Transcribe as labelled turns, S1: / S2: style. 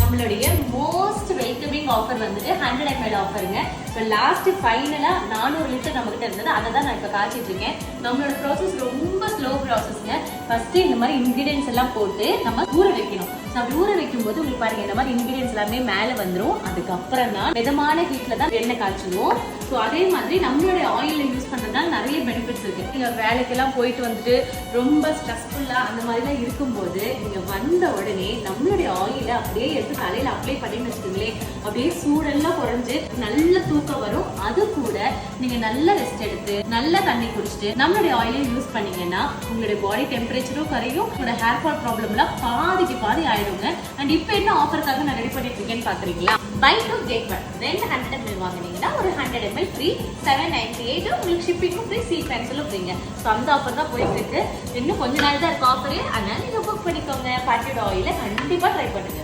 S1: நம்மளுடைய most welcoming offer வந்துட்டு 100 ml ஆஃபருங்க. So last ஃபைனலாக 400 லிட்டர் நம்மகிட்ட இருந்தது, அதை தான் நான் இப்போ காய்ச்சிட்டு இருக்கேன். நம்மளோட ப்ராசஸ் ரொம்ப ஸ்லோ ப்ராசஸ்ங்க. ஃபர்ஸ்ட் இந்த மாதிரி இன்கிரீடியன்ஸ் எல்லாம் போட்டு நம்ம ஊற வைக்கணும். ஸோ அப்படி ஊற வைக்கும் போது உங்களுக்கு பாருங்க இந்த மாதிரி இன்கிரீடியன்ஸ் எல்லாமே மேலே வந்துடும். அதுக்கப்புறம் தான் மிதமான ஹீட்டில் தான் எண்ணெய் காய்ச்சுவோம். ஸோ அதே மாதிரி நம்மளுடைய ஆயிலை யூஸ் பண்ணுறதுனால நிறைய பெனிஃபிட்ஸ் இருக்குது. நீங்கள் வேலைக்கெல்லாம் போயிட்டு வந்துட்டு ரொம்ப ஸ்ட்ரெஸ்ஃபுல்லாக அந்த மாதிரிலாம் இருக்கும்போது நீங்கள் வந்த உடனே நம்மளுடைய ஆயிலை அப்படியே எடுத்து தலையில் அப்ளை பண்ணின்னு வச்சுக்கோங்களேன், அப்படியே சூடெல்லாம் குறைஞ்சு நல்ல தூக்கம் வரும். அது கூட நீங்கள் நல்ல ரெஸ்ட் எடுத்து நல்ல தண்ணி குடிச்சிட்டு நம்மளுடைய ஆயிலை யூஸ் பண்ணீங்கன்னா உங்களுடைய பாடி டெம்பரேச்சரும் குறையும், உங்களோட ஹேர் ஃபால் ப்ராப்ளம்லாம் பாதிக்கு பாதி ஆயிடுங்க. அண்ட் இப்போ என்ன ஆஃபருக்காக நான் ரெடி பண்ணிட்டு இருக்கேன்னு பார்க்குறீங்களா? Buy two get one. 2 100 ml வாங்கினீங்கன்னா ஒரு 100 ml ஃப்ரீ. 798 உங்களுக்கு ஷிப்பிங்கும் ஃப்ரீ, சீட் பென்சிலும் ஃப்ரீங்க. ஸோ அந்த ஆஃபர் தான் போயிட்டு இருக்கு. இன்னும் கொஞ்ச நாள் தான் இருக்கு ஆஃபரு. அதனால நீங்கள் புக் பண்ணிக்கோங்க. பாட்டியோட ஆயிலை கண்டிப்பாக ட்ரை பண்ணுங்க.